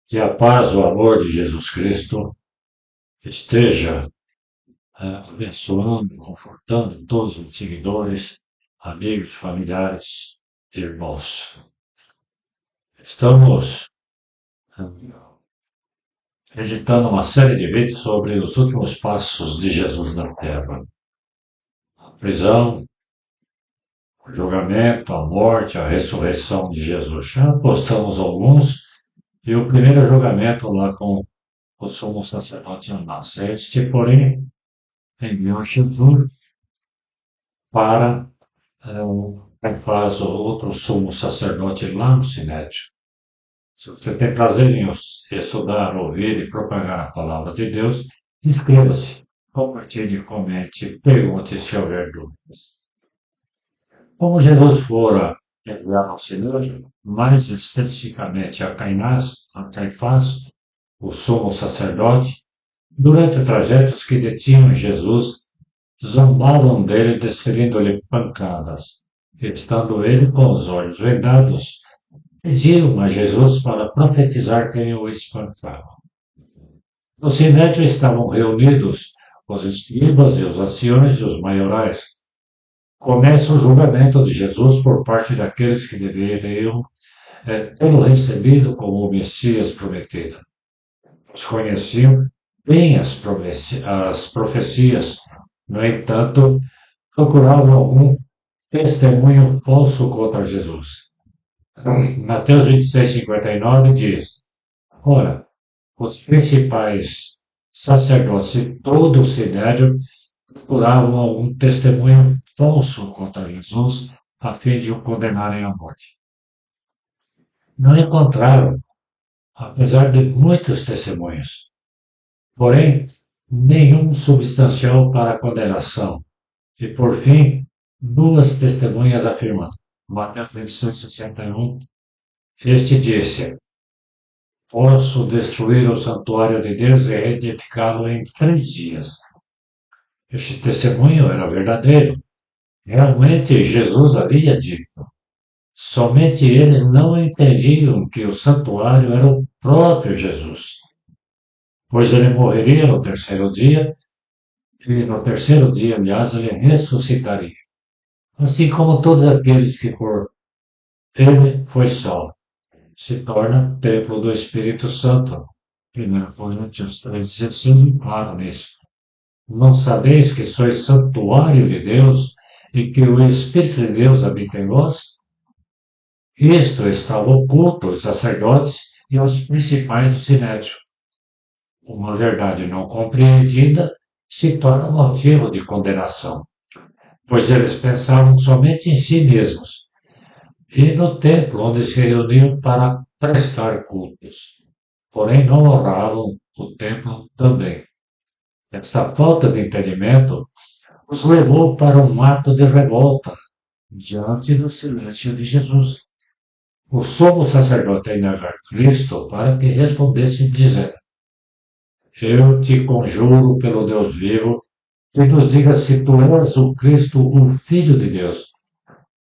Que a paz, o amor de Jesus Cristo esteja abençoando, confortando todos os seguidores, amigos, familiares, irmãos. Estamos editando uma série de vídeos sobre os últimos passos de Jesus na Terra. A prisão, o julgamento, a morte, a ressurreição de Jesus. Já postamos alguns, e o primeiro julgamento lá com o sumo sacerdote Anás. Este, porém, enviou Jesus para faz o outro sumo sacerdote lá no Sinédrio. Se você tem prazer em estudar, ouvir e propagar a palavra de Deus, inscreva-se, compartilhe, comente, pergunte se houver dúvidas. Como Jesus fora enviado ao Sinédrio, mais especificamente a Caifás, o sumo sacerdote, durante o trajeto os que detinham Jesus zombavam dele, desferindo-lhe pancadas. Estando ele com os olhos vendados, pediram a Jesus para profetizar quem o espancava. No sinédrio estavam reunidos os escribas e os anciões e os maiorais. Começa o julgamento de Jesus por parte daqueles que deveriam tê-lo recebido como o Messias prometido. Os conheciam bem as profecias, no entanto, procuravam algum testemunho falso contra Jesus. Mateus 26:59 diz: Ora, os principais sacerdotes e todo o sinédrio procuravam algum testemunho falso contra Jesus, a fim de o condenarem à morte. Não encontraram, apesar de muitos testemunhos, porém, nenhum substancial para a condenação. E, por fim, duas testemunhas afirmando. Mateus 26:61, este disse: Posso destruir o santuário de Deus e reedificá-lo em 3 dias. Este testemunho era verdadeiro. Realmente Jesus havia dito. Somente eles não entendiam que o santuário era o próprio Jesus, pois ele morreria no terceiro dia, e no terceiro dia, aliás, ele ressuscitaria. Assim como todos aqueles que por ele foi salvo, se torna templo do Espírito Santo. 1 Coríntios 3,16, claro nisso. Não sabeis que sois santuário de Deus e que o Espírito de Deus habita em vós? Isto estava oculto aos sacerdotes e aos principais do sinédrio. Uma verdade não compreendida se torna motivo de condenação, pois eles pensavam somente em si mesmos e no templo onde se reuniam para prestar cultos. Porém, não honravam o templo também. Esta falta de entendimento os levou para um ato de revolta diante do silêncio de Jesus. O sumo sacerdote a negar Cristo para que respondesse dizendo: Eu te conjuro pelo Deus vivo, que nos diga se tu és o Cristo, o Filho de Deus.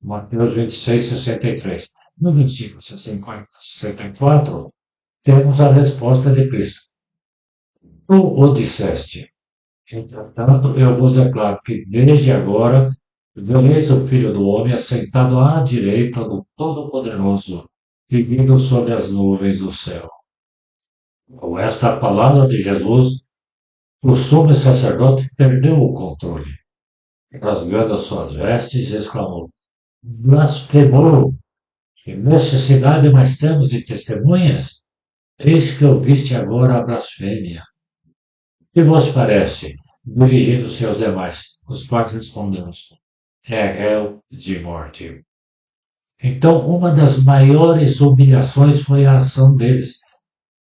Mateus 26:63. No 25:64, temos a resposta de Cristo. Tu o disseste. Entretanto, eu vos declaro que desde agora vereis o Filho do Homem assentado à direita do Todo-Poderoso e vindo sobre as nuvens do céu. Com esta palavra de Jesus, o sumo sacerdote perdeu o controle. Rasgando as suas vestes, exclamou: Blasfemou! Que necessidade mais temos de testemunhas? Eis que ouviste agora a blasfêmia. Que vos parece? Dirigindo-se aos demais, os quais respondemos: é réu de morte. Então, uma das maiores humilhações foi a ação deles.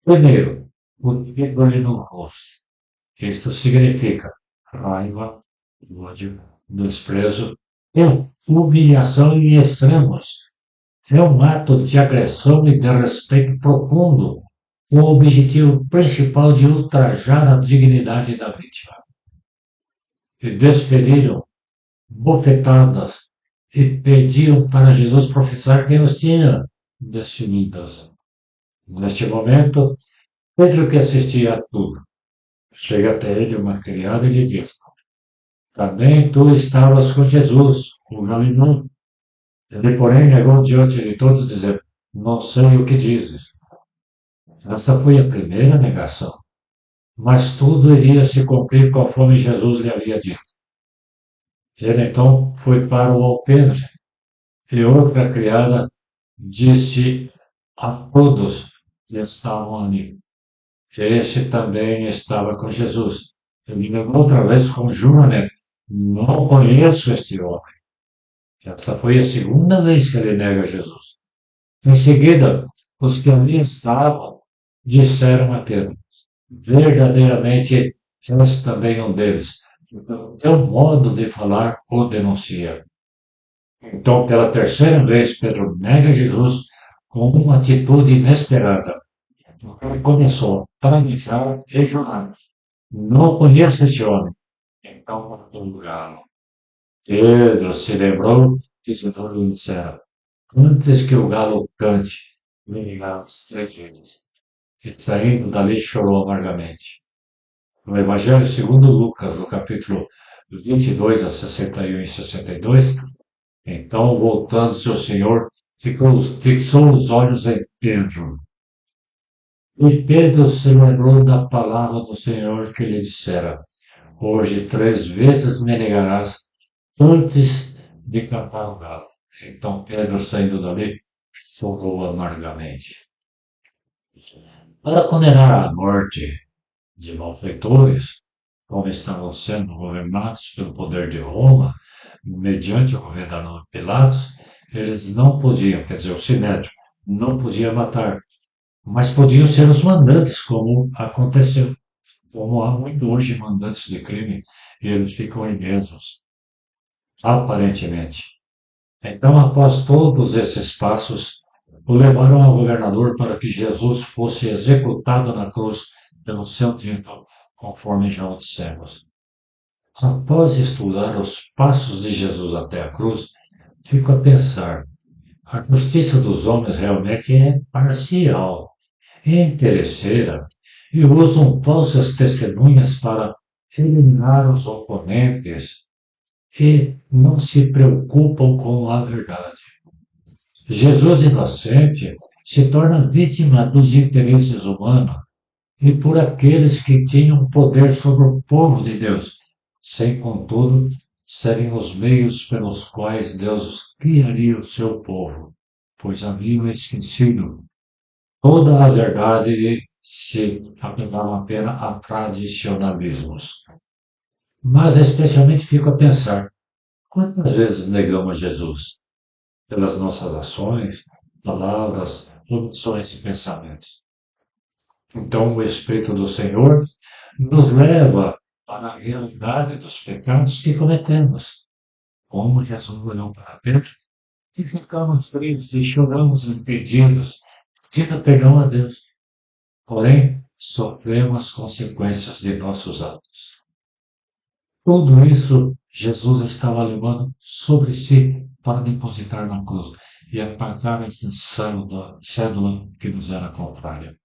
Primeiro, o título no rosto. Isto significa raiva, ódio, desprezo e humilhação em extremos. É um ato de agressão e de respeito profundo, com o objetivo principal de ultrajar a dignidade da vítima. E desferiram bofetadas e pediam para Jesus professar quem os tinha destinados. Neste momento, Pedro, que assistia a tudo, chega até ele uma criada e lhe diz: também tu estavas com Jesus, o Galileu. Ele, porém, negou diante de todos, dizendo: não sei o que dizes. Esta foi a primeira negação. Mas tudo iria se cumprir conforme Jesus lhe havia dito. Ele então foi para o alpendre, e outra criada disse a todos que estavam ali: este também estava com Jesus. Ele negou outra vez com juramento: não conheço este homem. Esta foi a segunda vez que ele nega Jesus. Em seguida, os que ali estavam disseram a Pedro: verdadeiramente és também um deles. O teu modo de falar o denuncia. Então, pela terceira vez, Pedro nega Jesus com uma atitude inesperada. Ele começou a praguejar e jurar: não conheço este homem. Então, matou o galo. Pedro se lembrou que Jesus lhe dissera: antes que o galo cante, me negarás 3 vezes. E saindo dali chorou amargamente. No Evangelho segundo Lucas, no capítulo 22 a 61 e 62, então, voltando-se o Senhor, fixou os olhos em Pedro. E Pedro se lembrou da palavra do Senhor que lhe dissera: hoje 3 vezes me negarás antes de cantar o galo. Então Pedro, saindo dali, chorou amargamente. Para condenar à morte de malfeitores, como estavam sendo governados pelo poder de Roma, mediante o governador Pilatos, eles não podiam, quer dizer, o Sinédrio, não podia matar, mas podiam ser os mandantes, como aconteceu. Como há muito hoje mandantes de crime, e eles ficam ilesos, aparentemente. Então, após todos esses passos, o levaram ao governador para que Jesus fosse executado na cruz pelo seu dito, conforme já o dissemos. Após estudar os passos de Jesus até a cruz, fico a pensar: a justiça dos homens realmente é parcial, é interesseira, e usam falsas testemunhas para eliminar os oponentes e não se preocupam com a verdade. Jesus inocente se torna vítima dos interesses humanos e por aqueles que tinham poder sobre o povo de Deus, sem, contudo, serem os meios pelos quais Deus criaria o seu povo, pois haviam esquecido toda a verdade e se apegavam apenas a tradicionalismos. Mas especialmente fico a pensar: quantas vezes negamos Jesus? Pelas nossas ações, palavras, omissões e pensamentos. Então o Espírito do Senhor nos leva para a realidade dos pecados que cometemos. Como Jesus olhou para Pedro e ficamos tristes e choramos arrependidos, pedindo perdão a Deus. Porém, sofremos as consequências de nossos atos. Tudo isso Jesus estava levando sobre si para depositar na cruz e apagar essa cédula que nos era contrária.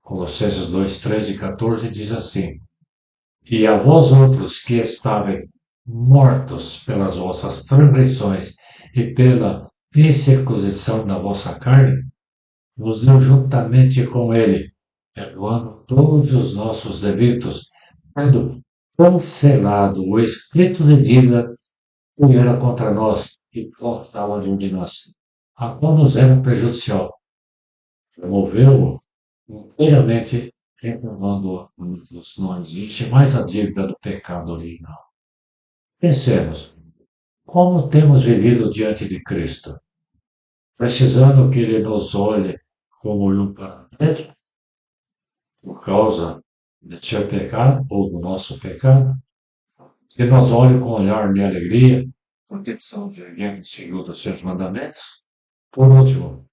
Colossenses 2, 13 e 14 diz assim: e a vós outros que estáveis mortos pelas vossas transgressões e pela incircuncisão da vossa carne, nos deu juntamente com ele, perdoando todos os nossos delitos, tendo cancelado o escrito de dívida que era contra nós e constava de nós, a qual nos era prejudicial. Removeu-o inteiramente, reclamando não existe mais a dívida do pecado original. Pensemos: como temos vivido diante de Cristo? Precisando que Ele nos olhe como olhou para Pedro, por causa de seu pecado ou do nosso pecado? Que nos olhe com um olhar de alegria, porque estamos vivendo segundo os seus mandamentos? Por último,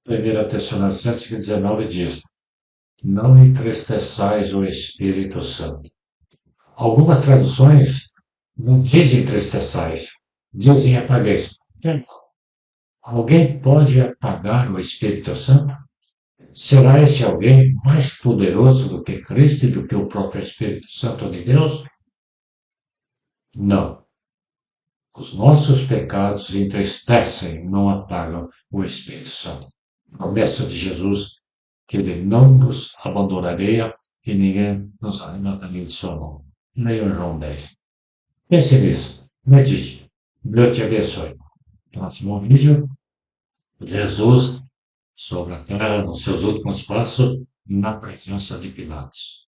1 Tessalonicenses 19 diz: não entristeçais o Espírito Santo. Algumas traduções não dizem entristeçais, dizem apagueis. Alguém pode apagar o Espírito Santo? Será esse alguém mais poderoso do que Cristo e do que o próprio Espírito Santo de Deus? Não. Os nossos pecados entristecem, não apagam o Espírito Santo. Promessa de Jesus que ele não nos abandonaria e ninguém nos arrebataria de sua mão. Leia João 10. Pense nisso. Medite. Deus te abençoe. Próximo vídeo. Jesus sobre a terra nos seus últimos passos na presença de Pilatos.